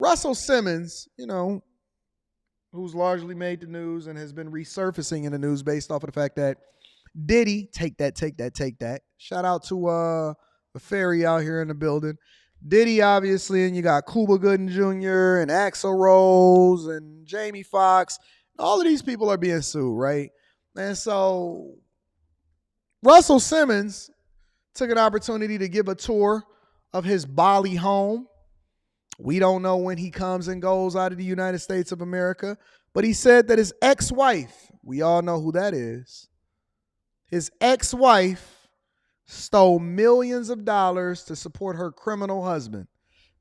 Russell Simmons, who's largely made the news and has been resurfacing in the news based off of the fact that Diddy, take that. Shout out to the fairy out here in the building. Diddy, obviously, and you got Cuba Gooding Jr. and Axl Rose and Jamie Foxx. All of these people are being sued, right? And so Russell Simmons took an opportunity to give a tour of his Bali home. We don't know when he comes and goes out of the United States of America, but he said that his ex-wife, we all know who that is, his ex-wife stole millions of dollars to support her criminal husband.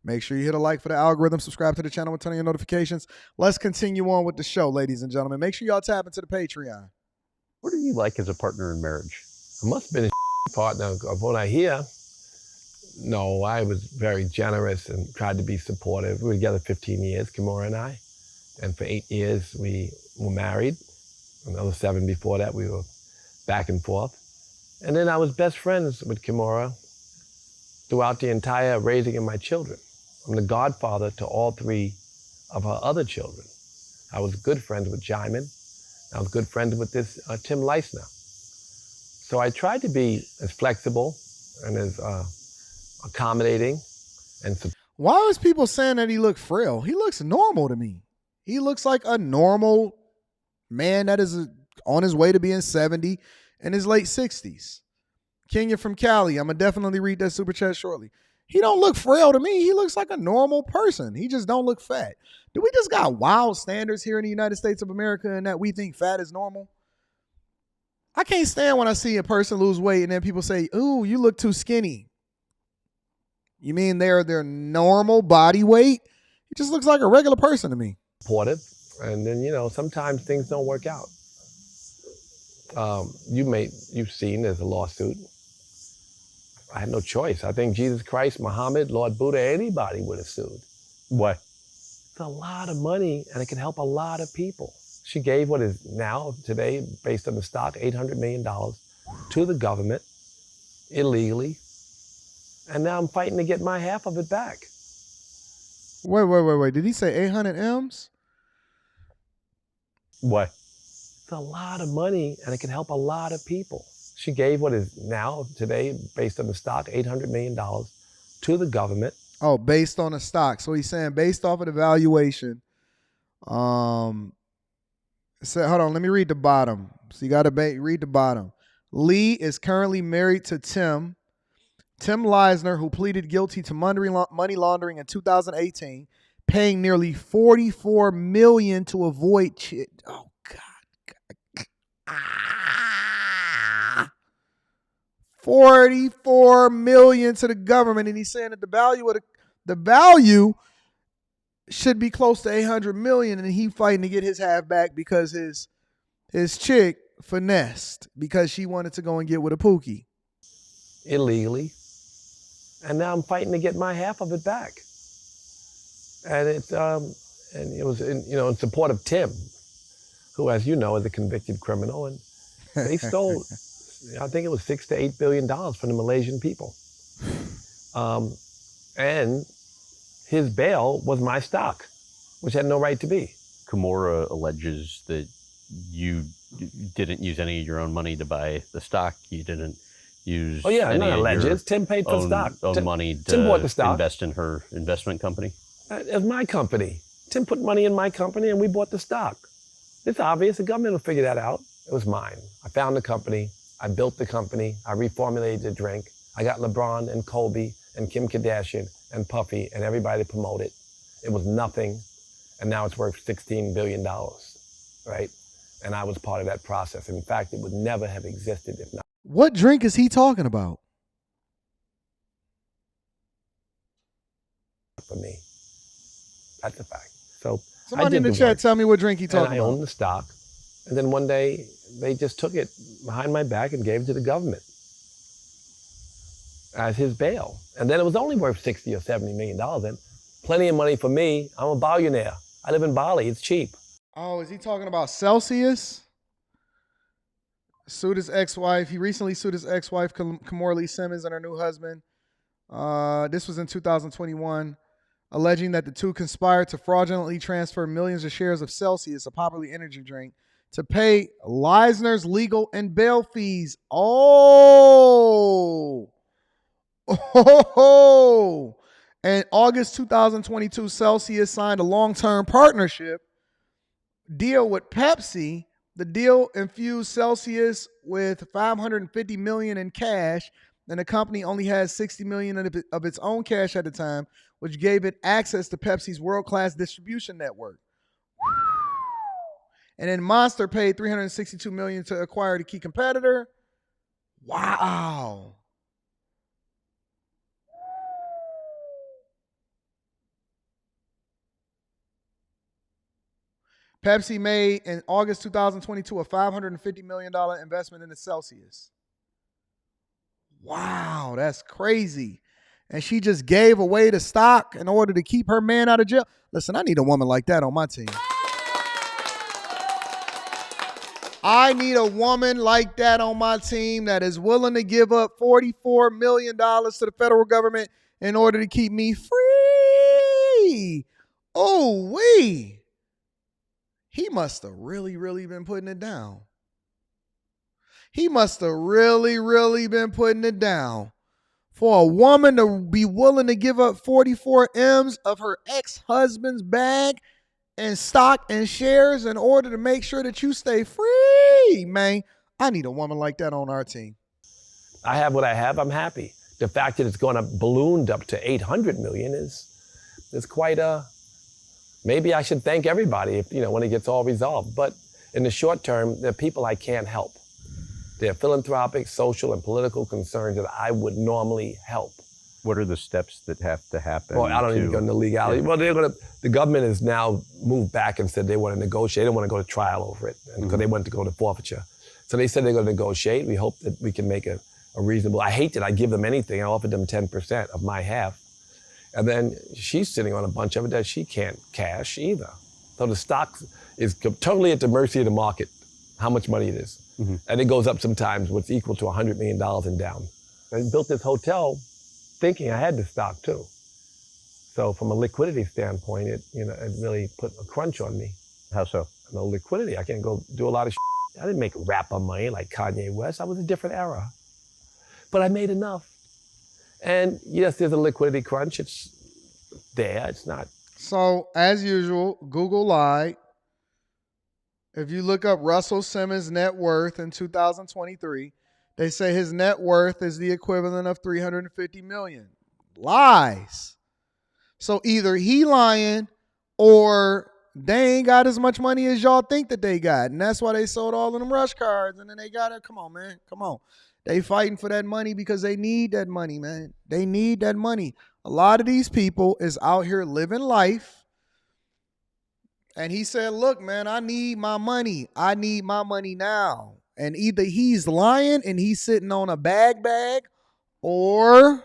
Make sure you hit a like for the algorithm, subscribe to the channel and turn on your notifications. Let's continue on with the show, ladies and gentlemen. Make sure y'all tap into the Patreon. What are you like as a partner in marriage? I must have been a partner of what I hear. No, I was very generous and tried to be supportive. We were together 15 years, Kimora and I. And for 8 years, we were married. Another 7 before that, we were back and forth. And then I was best friends with Kimora throughout the entire raising of my children. I'm the godfather to all 3 of her other children. I was good friends with Jaimin. I was good friends with this Tim Leisner. So I tried to be as flexible and as accommodating. Why is people saying that he looked frail? He looks normal to me. He looks like a normal man that is on his way to being 70 in his late 60s. Kenya from Cali, I'm going to definitely read that super chat shortly. He don't look frail to me. He looks like a normal person. He just don't look fat. Do we just got wild standards here in the United States of America and that we think fat is normal? I can't stand when I see a person lose weight and then people say, ooh, you look too skinny. You mean they're their normal body weight? He just looks like a regular person to me. Supportive, and then, sometimes things don't work out. You've seen there's a lawsuit. I had no choice. I think Jesus Christ, Muhammad, Lord Buddha, anybody would have sued. What? It's a lot of money, and it can help a lot of people. She gave what is now, today, based on the stock, $800 million to the government, illegally. And now I'm fighting to get my half of it back. Wait. Did he say 800 M's? What? It's a lot of money, and it can help a lot of people. She gave what is now, today, based on the stock, $800 million to the government. Oh, based on the stock. So he's saying based off of the valuation. Hold on, let me read the bottom. So you got to read the bottom. Lee is currently married to Tim Leisner, who pleaded guilty to money laundering in 2018, paying nearly $44 million to avoid oh God. $44 million to the government, and he's saying that the value should be close to $800 million, and he fighting to get his half back because his chick finessed because she wanted to go and get with a Pookie illegally. And now I'm fighting to get my half of it back. And it was in support of Tim, who, as you know, is a convicted criminal, and they stole, I think it was $6 to $8 billion from the Malaysian people. And his bail was my stock, which had no right to be. Kimora alleges that you didn't use any of your own money to buy the stock. You didn't use not alleges. Tim paid for the stock. Own money to Tim bought the stock. Invest in her investment company? It was my company. Tim put money in my company and we bought the stock. It's obvious. The government will figure that out. It was mine. I found the company. I built the company. I reformulated the drink. I got LeBron and Kobe and Kim Kardashian and Puffy and everybody to promote it. It was nothing. And now it's worth $16 billion, right? And I was part of that process. In fact, it would never have existed if not. What drink is he talking about? For me. That's a fact. So somebody in the chat tell me what drink he talking about. I owned the stock. And then one day they just took it behind my back and gave it to the government as his bail. And then it was only worth $60 or $70 million. And plenty of money for me. I'm a billionaire. I live in Bali. It's cheap. Oh, is he talking about Celsius? Sued his ex-wife. He recently sued his ex-wife, Kimora Lee Simmons, and her new husband. This was in 2021. alleging that the two conspired to fraudulently transfer millions of shares of Celsius, a popular energy drink, to pay Leisner's legal and bail fees. Oh. Oh. In August 2022, Celsius signed a long-term partnership deal with Pepsi. The deal infused Celsius with $550 million in cash, and the company only has $60 million of its own cash at the time, which gave it access to Pepsi's world-class distribution network. And then Monster paid $362 million to acquire the key competitor. Wow. Pepsi made in August 2022 a $550 million investment in the Celsius. Wow, that's crazy. And she just gave away the stock in order to keep her man out of jail. Listen, I need a woman like that on my team. I need a woman like that on my team that is willing to give up $44 million to the federal government in order to keep me free. Oh, wee. He must have really, really been putting it down. He must have really, really been putting it down. For a woman to be willing to give up 44 M's of her ex-husband's bag and stock and shares in order to make sure that you stay free, man. I need a woman like that on our team. I have what I have. I'm happy. The fact that it's gone up, ballooned up to 800 million is quite a. Maybe I should thank everybody if when it gets all resolved. But in the short term, there are people I can't help. There are philanthropic, social, and political concerns that I would normally help. What are the steps that have to happen? Well, I don't even go into legality. Yeah. Well, the government has now moved back and said they want to negotiate. They don't want to go to trial over it because they want to go to forfeiture. So they said they're going to negotiate. We hope that we can make a reasonable. I hate that I give them anything. I offered them 10% of my half. And then she's sitting on a bunch of it that she can't cash either. So the stock is totally at the mercy of the market, how much money it is. Mm-hmm. And it goes up sometimes what's equal to $100 million and down. I built this hotel thinking I had the stock too. So from a liquidity standpoint, it really put a crunch on me. How so? No liquidity. I can't go do a lot of shit. I didn't make rapper money like Kanye West. I was a different era. But I made enough. And yes, there's a liquidity crunch. It's there. It's not. So as usual, Google lied. If you look up Russell Simmons' net worth in 2023, they say his net worth is the equivalent of $350 million. Lies. So either he lying or they ain't got as much money as y'all think that they got. And that's why they sold all of them rush cards. And then they got it. Come on, man. Come on. They fighting for that money because they need that money, man. They need that money. A lot of these people is out here living life. And he said, look, man, I need my money. I need my money now. And either he's lying and he's sitting on a bag, or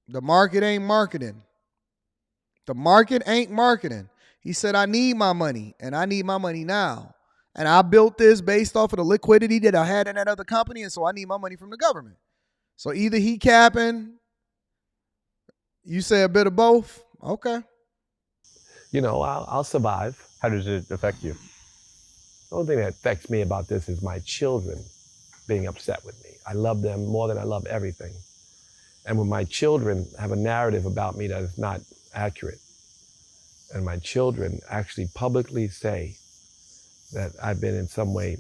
the market ain't marketing. The market ain't marketing. He said, I need my money, and I need my money now. And I built this based off of the liquidity that I had in that other company, and so I need my money from the government. So either he capping, you say a bit of both, okay. I'll survive. How does it affect you? The only thing that affects me about this is my children being upset with me. I love them more than I love everything. And when my children have a narrative about me that is not accurate, and my children actually publicly say that I've been in some way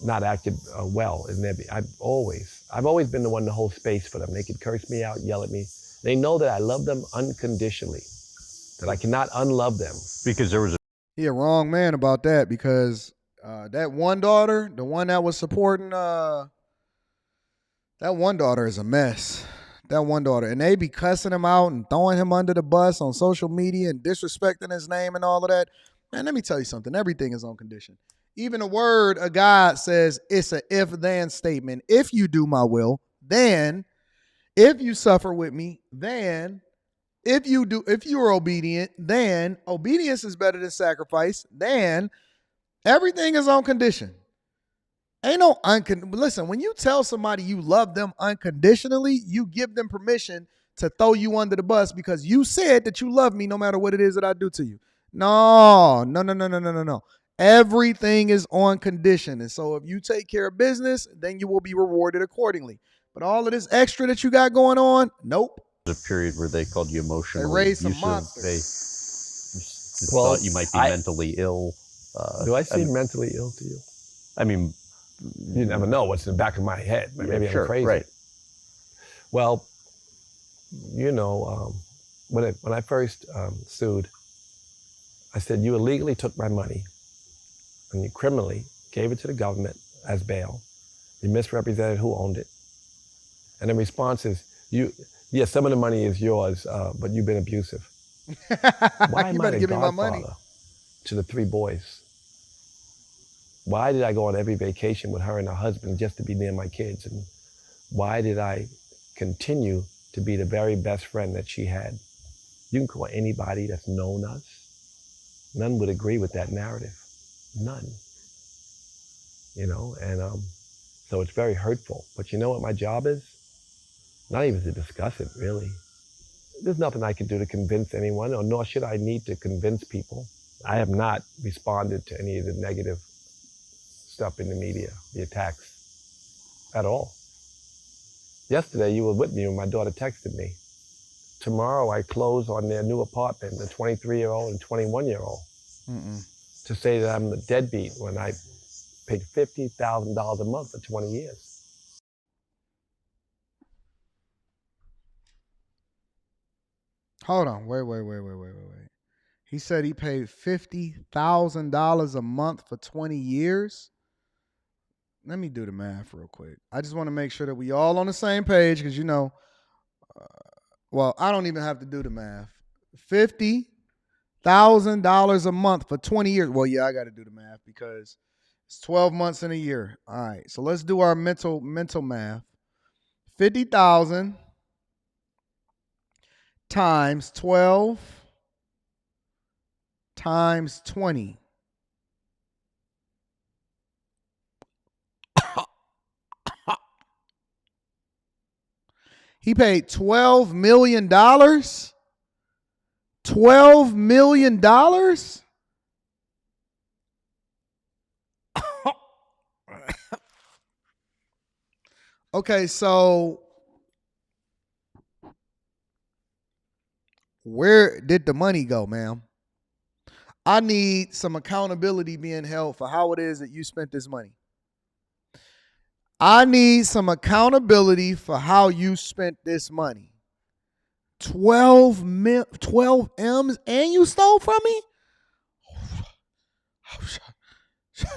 not acted well, I've always been the one to hold space for them. They could curse me out, yell at me. They know that I love them unconditionally, that I cannot unlove them. Because there was He a wrong man about that, because that one daughter, the one that was supporting, that one daughter is a mess. That one daughter. And they be cussing him out and throwing him under the bus on social media and disrespecting his name and all of that. Man, let me tell you something. Everything is on condition. Even a word of God says it's an if-then statement. If you do my will, then. If you suffer with me, then. If you are obedient, then. Obedience is better than sacrifice, then. Everything is on condition. Ain't no listen, when you tell somebody you love them unconditionally, you give them permission to throw you under the bus because you said that you love me no matter what it is that I do to you. No, no, no, no, no, no, no, no. Everything is on condition. And so if you take care of business, then you will be rewarded accordingly. But all of this extra that you got going on, nope. There's a period where they called you They emotionally raised some abusive. monsters. They just Well, thought you might be I- mentally ill. Do I seem mentally ill to you? I mean, You never know what's in the back of my head. Maybe sure, I'm crazy. right. Well, you know, when I first sued, I said, you illegally took my money and you criminally gave it to the government as bail. You misrepresented who owned it. And the response is, yes, some of the money is yours, but you've been abusive. Why am You I better the give me my money. godfather to the 3 boys? Why did I go on every vacation with her and her husband just to be near my kids? And why did I continue to be the very best friend that she had? You can call anybody that's known us. None would agree with that narrative. None. You know, and so it's very hurtful. But you know what my job is? Not even to discuss it, really. There's nothing I can do to convince anyone, or nor should I need to convince people. I have not responded to any of the negative stuff in the media, the attacks, at all. Yesterday, you were with me when my daughter texted me. Tomorrow, I close on their new apartment, the 23-year-old and 21-year-old, to say that I'm a deadbeat when I paid $50,000 a month for 20 years. Hold on. Wait. He said he paid $50,000 a month for 20 years. Let me do the math real quick. I just want to make sure that we all on the same page because, you know, well, I don't even have to do the math. $50,000 a month for 20 years. Well, yeah, I got to do the math because it's 12 months in a year. All right, so let's do our mental math. 50,000 times 12 times 20. He paid $12 million. $12 million? Okay, so where did the money go, ma'am? I need some accountability being held for how it is that you spent this money. I need some accountability for how you spent this money. 12 M's and you stole from me?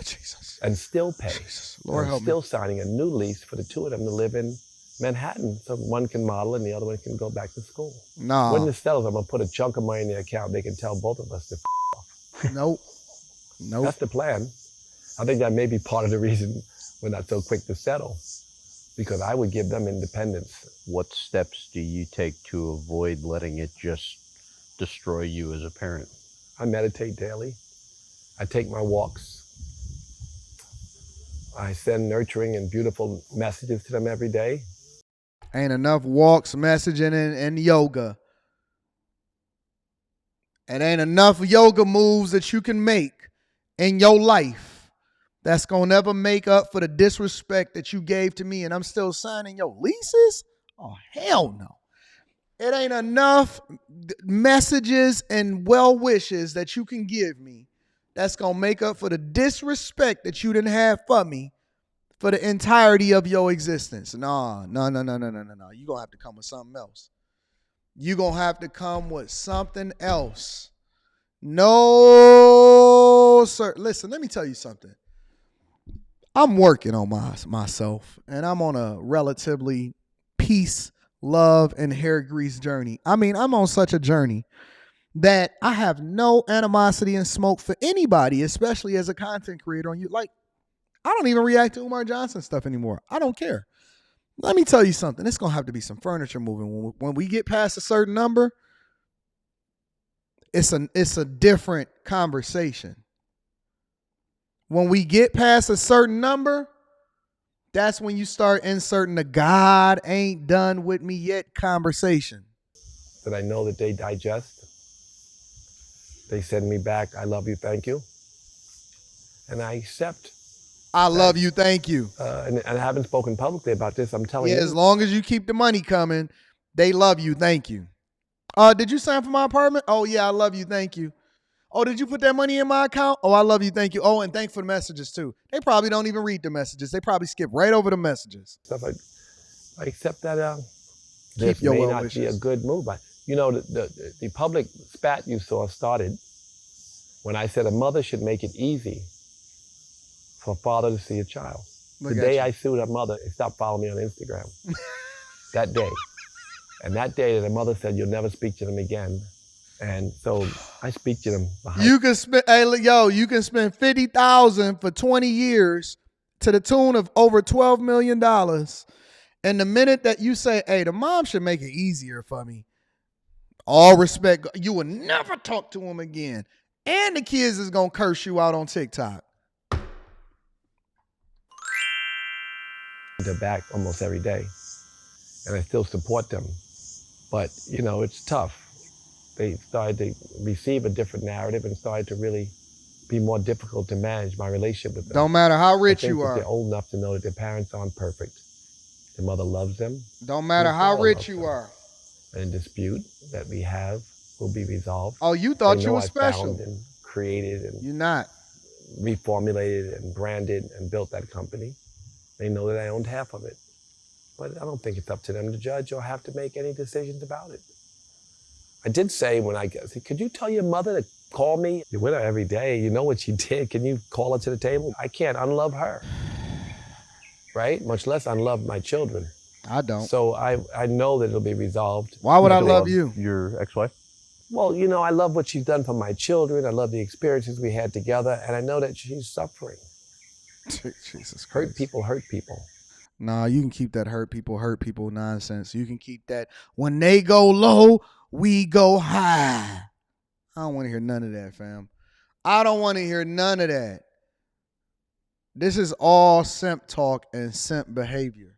Jesus. And still pay. Jesus. Lord I'm help still me. signing a new lease for the 2 of them to live in Manhattan, so one can model and the other one can go back to school. Nah. When this settles, I'm gonna put a chunk of money in the account. They can tell both of us to off. Nope. That's the plan. I think that may be part of the reason we're not so quick to settle, because I would give them independence. What steps do you take to avoid letting it just destroy you as a parent? I meditate daily. I take my walks. I send nurturing and beautiful messages to them every day. Ain't enough walks, messaging, and yoga. And ain't enough yoga moves that you can make in your life that's going to never make up for the disrespect that you gave to me and I'm still signing your leases? Oh, hell no. It ain't enough messages and well wishes that you can give me that's going to make up for the disrespect that you didn't have for me for the entirety of your existence. No. You're going to have to come with something else. You're going to have to come with something else. No, sir. Listen, let me tell you something. I'm working on myself, and I'm on a relatively peace, love, and hair grease journey. I mean, I'm on such a journey that I have no animosity and smoke for anybody, especially as a content creator on you. Like, I don't even react to Umar Johnson stuff anymore. I don't care. Let me tell you something. It's going to have to be some furniture moving. When we get past a certain number, it's a different conversation. When we get past a certain number, That's when you start inserting the God ain't done with me yet conversation. that I know that they digest. They send me back, I love you, thank you. And I accept. I love you, thank you. And I haven't spoken publicly about this. I'm telling Yeah, you. as long as you keep the money coming, they love you, thank you. Did you sign for my apartment? Oh, yeah, I love you, thank you. Oh, did you put that money in my account? Oh, I love you, thank you. Oh, and thanks for the messages, too. They probably don't even read the messages. They probably skip right over the messages. Stuff I accept that Keep this your may well not wishes. be a good move. But, you know, the public spat you saw started when I said a mother should make it easy for a father to see a child. Look The at day you. I sued her mother, she stopped following me on Instagram. That day. And that day, the mother said, you'll never speak to them again. And so I speak to them behind. You can spend, you can spend $50,000 for 20 years to the tune of over $12 million. And the minute that you say, hey, the mom should make it easier for me, all respect, you will never talk to him again. And the kids is going to curse you out on TikTok. They're back almost every day. And I still support them. But, you know, it's tough. They started to receive a different narrative and started to really be more difficult to manage my relationship with them. Don't matter how rich I think you that are. they're old enough to know that their parents aren't perfect. Their mother loves them. Don't matter how rich you are. And a dispute that we have will be resolved. Oh, you thought They you know were I special. found and created and You're not. reformulated and branded and built that company. They know that I owned half of it. But I don't think it's up to them to judge or have to make any decisions about it. I did say when I said, could you tell your mother to call me? You're with her every day. You know what she did. Can you call her to the table? I can't unlove her, right? Much less unlove my children. I don't. So I know that it'll be resolved. Why would I love you? Your ex-wife? Well, you know, I love what she's done for my children. I love the experiences we had together. And I know that she's suffering. Jesus Christ. Hurt people. Nah, you can keep that hurt people nonsense. You can keep that when they go low, we go high. I don't want to hear none of that, fam. I don't want to hear none of that. This is all simp talk and simp behavior.